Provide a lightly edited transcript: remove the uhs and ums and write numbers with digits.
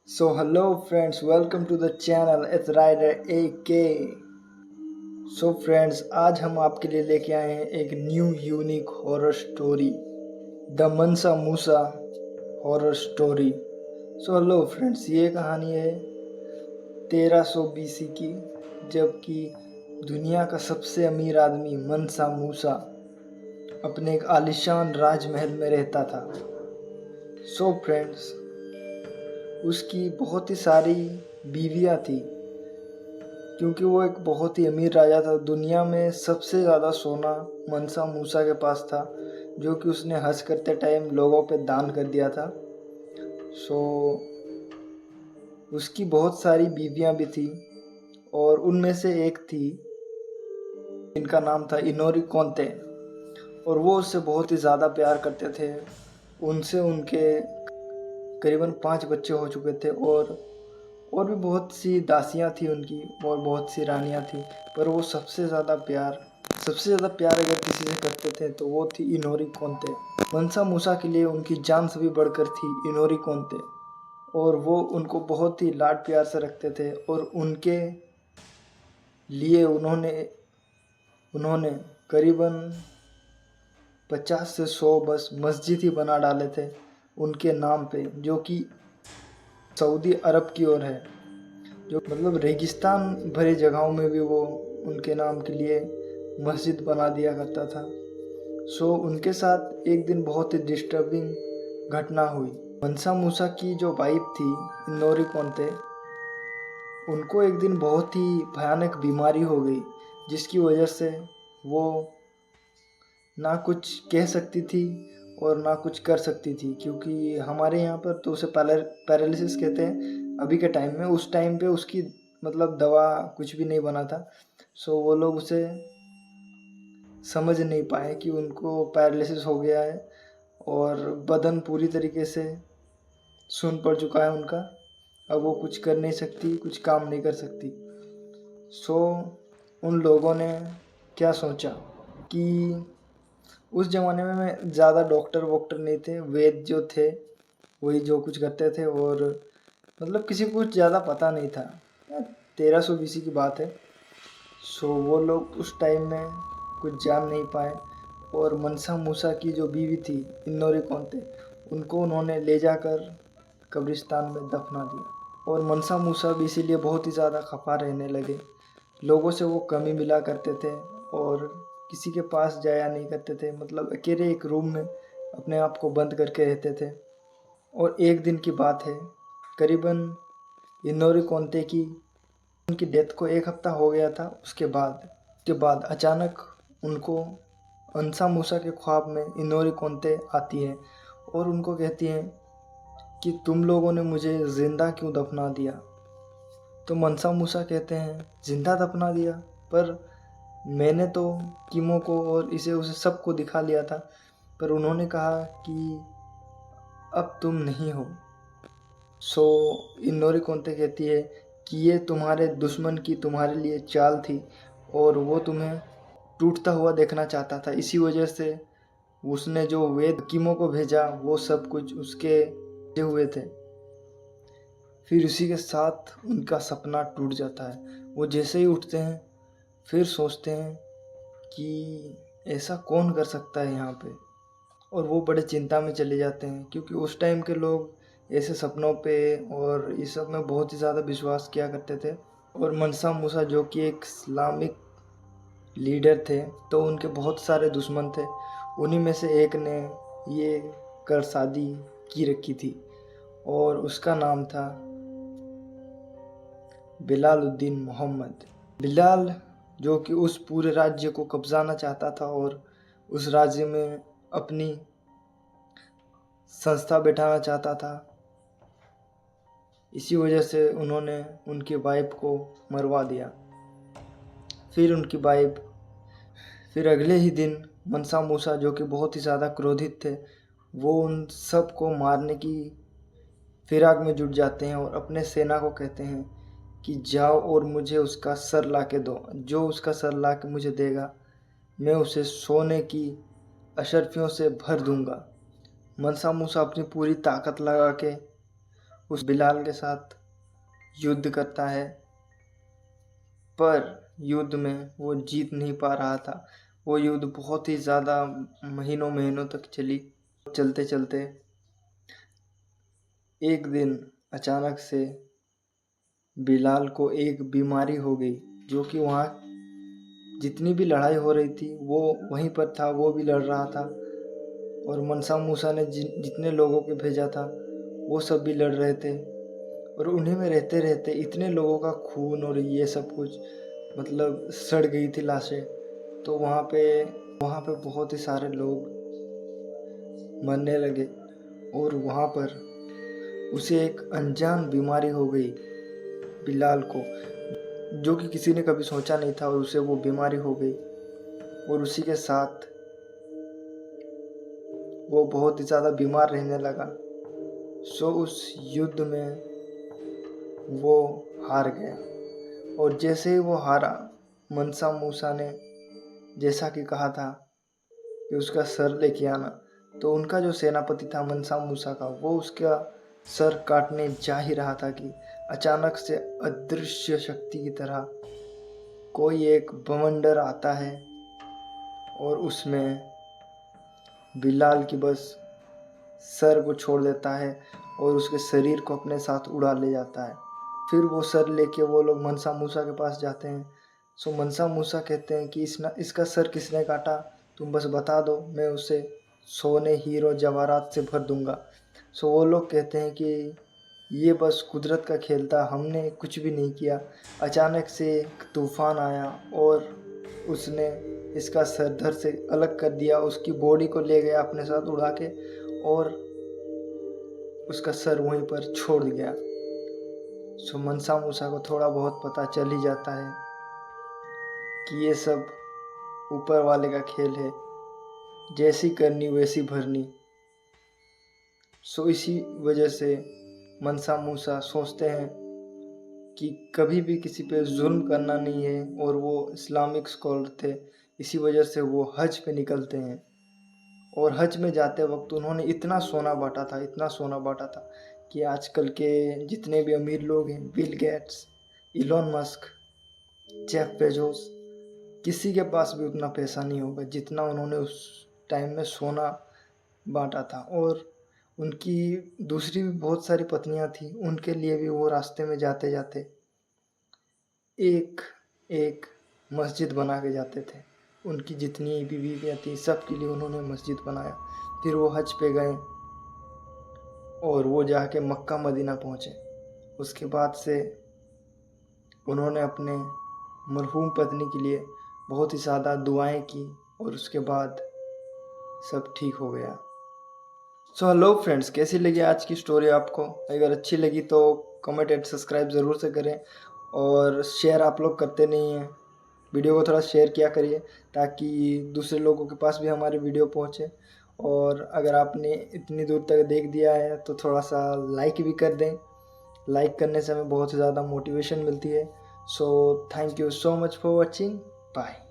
So hello friends, welcome to the channel. It's Rider AK. So friends, आज हम आपके लिए लेके आए हैं एक new unique horror story, the Mansa Musa horror story. So hello friends, ये कहानी है 1300 BC की, जबकि दुनिया का सबसे अमीर आदमी मनसा मूसा अपने एक आलिशान राजमहल में रहता था। सो फ्रेंड्स, उसकी बहुत ही सारी बीवियाँ थी, क्योंकि वो एक बहुत ही अमीर राजा था। दुनिया में सबसे ज़्यादा सोना मनसा मूसा के पास था, जो कि उसने हज करते टाइम लोगों पे दान कर दिया था। सो उसकी बहुत सारी बीवियां भी थी, और उनमें से एक थी जिनका नाम था इनोरी कोंते, और वो उससे बहुत ही ज़्यादा प्यार करते थे। उनसे उनके करीबन 5 बच्चे हो चुके थे, और भी बहुत सी दासियां थी उनकी, और बहुत सी रानियां थी। पर वो सबसे ज़्यादा प्यार अगर किसी से करते थे तो वो थी इनोरी कोंते। मनसा मूसा के लिए उनकी जान से भी बढ़कर थी इनोरी कोंते, और वो उनको बहुत ही लाड प्यार से रखते थे। और उनके लिए उन्होंने करीबन 50 से 100 बस मस्जिद ही बना डाले थे उनके नाम पे, जो कि सऊदी अरब की ओर है। जो मतलब रेगिस्तान भरी जगहों में भी वो उनके नाम के लिए मस्जिद बना दिया करता था। सो उनके साथ एक दिन बहुत ही डिस्टर्बिंग घटना हुई। मनसा मूसा की जो वाइफ थी नोरी कोंते, उनको एक दिन बहुत ही भयानक बीमारी हो गई, जिसकी वजह से वो ना कुछ कह सकती थी और ना कुछ कर सकती थी। क्योंकि हमारे यहाँ पर तो उसे पैरालिसिस कहते हैं अभी के टाइम में। उस टाइम पे उसकी मतलब दवा कुछ भी नहीं बना था। सो वो लोग उसे समझ नहीं पाए कि उनको पैरालिसिस हो गया है, और बदन पूरी तरीके से सुन्न पड़ चुका है उनका। अब वो कुछ कर नहीं सकती, कुछ काम नहीं कर सकती। सो उन लोगों ने क्या सोचा कि उस ज़माने में ज़्यादा डॉक्टर वॉक्टर नहीं थे, वैद्य जो थे वही जो कुछ करते थे, और मतलब किसी को कुछ ज़्यादा पता नहीं था। 1300 BC की बात है। सो वो लोग उस टाइम में कुछ जान नहीं पाए, और मनसा मूसा की जो बीवी थी इन्नोरी कोंते, उनको उन्होंने ले जाकर कब्रिस्तान में दफना दिया। और मनसा मूसा भी इसीलिए बहुत ही ज़्यादा खफा रहने लगे। लोगों से वो कमी मिला करते थे, और किसी के पास जाया नहीं करते थे। मतलब अकेले एक रूम में अपने आप को बंद करके रहते थे। और एक दिन की बात है, करीबन इनोरी कोंते की उनकी डेथ को 1 हफ्ता हो गया था। उसके बाद अचानक उनको मनसा मूसा के ख्वाब में इनोरी कोंते आती है, और उनको कहती हैं कि तुम लोगों ने मुझे ज़िंदा क्यों दफना दिया। तो मनसा मूसा कहते हैं, ज़िंदा दफना दिया? पर मैंने तो कीमो को और इसे उसे सबको दिखा लिया था। पर उन्होंने कहा कि अब तुम नहीं हो। सो इन्नोरी कोंते कहती है कि ये तुम्हारे दुश्मन की तुम्हारे लिए चाल थी, और वो तुम्हें टूटता हुआ देखना चाहता था। इसी वजह से उसने जो वेद कीमो को भेजा, वो सब कुछ उसके हुए थे। फिर उसी के साथ उनका सपना टूट जाता है। वो जैसे ही उठते हैं, फिर सोचते हैं कि ऐसा कौन कर सकता है यहाँ पे, और वो बड़े चिंता में चले जाते हैं। क्योंकि उस टाइम के लोग ऐसे सपनों पे और इस सब में बहुत ही ज़्यादा विश्वास किया करते थे। और मनसा मूसा जो कि एक इस्लामिक लीडर थे, तो उनके बहुत सारे दुश्मन थे। उन्हीं में से एक ने ये कर शादी की रखी थी, और उसका नाम था बिलालुद्दीन मोहम्मद। बिलाल, जो कि उस पूरे राज्य को कब्जाना चाहता था, और उस राज्य में अपनी संस्था बैठाना चाहता था। इसी वजह से उन्होंने उनकी वाइफ को मरवा दिया। फिर अगले ही दिन मनसा मूसा, जो कि बहुत ही ज़्यादा क्रोधित थे, वो उन सब को मारने की फिराक में जुट जाते हैं, और अपने सेना को कहते हैं कि जाओ और मुझे उसका सर ला के दो। जो उसका सर ला के मुझे देगा, मैं उसे सोने की अशर्फियों से भर दूंगा। मनसा मूसा अपनी पूरी ताकत लगा के उस बिलाल के साथ युद्ध करता है, पर युद्ध में वो जीत नहीं पा रहा था। वो युद्ध बहुत ही ज़्यादा महीनों महीनों तक चली। चलते चलते एक दिन अचानक से बिलाल को एक बीमारी हो गई, जो कि वहाँ जितनी भी लड़ाई हो रही थी वो वहीं पर था, वो भी लड़ रहा था। और मनसा मूसा ने जितने लोगों को भेजा था वो सब भी लड़ रहे थे। और उन्हीं में रहते रहते इतने लोगों का खून और ये सब कुछ मतलब सड़ गई थी लाशें। तो वहाँ पे बहुत ही सारे लोग मरने लगे। और वहाँ पर उसे एक अनजान बीमारी हो गई बिलाल को, जो कि किसी ने कभी सोचा नहीं था, और उसे वो बीमारी हो गई। और उसी के साथ वो बहुत ही ज़्यादा बीमार रहने लगा। सो उस युद्ध में वो हार गया। और जैसे ही वो हारा, मनसा मूसा ने जैसा कि कहा था कि उसका सर लेके आना, तो उनका जो सेनापति था मनसा मूसा का, वो उसका सर काटने जा ही रहा था कि अचानक से अदृश्य शक्ति की तरह कोई एक बवंडर आता है और उसमें बिलाल की बस सर को छोड़ देता है और उसके शरीर को अपने साथ उड़ा ले जाता है। फिर वो सर लेके वो लोग मनसा मूसा के पास जाते हैं। सो मनसा मूसा कहते हैं कि इसका सर किसने काटा, तुम बस बता दो, मैं उसे सोने हीरो जवाहरात से भर दूंगा। सो वो लोग कहते हैं कि ये बस कुदरत का खेल था, हमने कुछ भी नहीं किया। अचानक से एक तूफान आया और उसने इसका सर धड़ से अलग कर दिया, उसकी बॉडी को ले गया अपने साथ उड़ा के, और उसका सर वहीं पर छोड़ गया। सो मनसा मूसा को थोड़ा बहुत पता चल ही जाता है कि ये सब ऊपर वाले का खेल है, जैसी करनी वैसी भरनी। सो इसी वजह से मनसा मूसा सोचते हैं कि कभी भी किसी पे जुल्म करना नहीं है, और वो इस्लामिक स्कॉलर थे, इसी वजह से वो हज पे निकलते हैं। और हज में जाते वक्त उन्होंने इतना सोना बांटा था कि आजकल के जितने भी अमीर लोग हैं, Bill Gates, Elon Musk, Jeff Bezos, किसी के पास भी उतना पैसा नहीं होगा जितना उन्होंने उस टाइम में सोना बांटा था। और उनकी दूसरी भी बहुत सारी पत्नियां थी, उनके लिए भी वो रास्ते में जाते जाते एक एक मस्जिद बना के जाते थे। उनकी जितनी बीवियाँ थी सबके लिए उन्होंने मस्जिद बनाया। फिर वो हज पे गए और वो जाके मक्का मदीना पहुँचे। उसके बाद से उन्होंने अपने मरहूम पत्नी के लिए बहुत ही ज़्यादा दुआएं की, और उसके बाद सब ठीक हो गया। सो हेलो फ्रेंड्स, कैसी लगी आज की स्टोरी आपको? अगर अच्छी लगी तो कमेंट एंड सब्सक्राइब ज़रूर से करें, और शेयर आप लोग करते नहीं हैं। वीडियो को थोड़ा शेयर किया करिए ताकि दूसरे लोगों के पास भी हमारी वीडियो पहुंचे। और अगर आपने इतनी दूर तक देख दिया है तो थोड़ा सा लाइक भी कर दें। लाइक करने से हमें बहुत ज़्यादा मोटिवेशन मिलती है। So thank you so much for watching. Bye.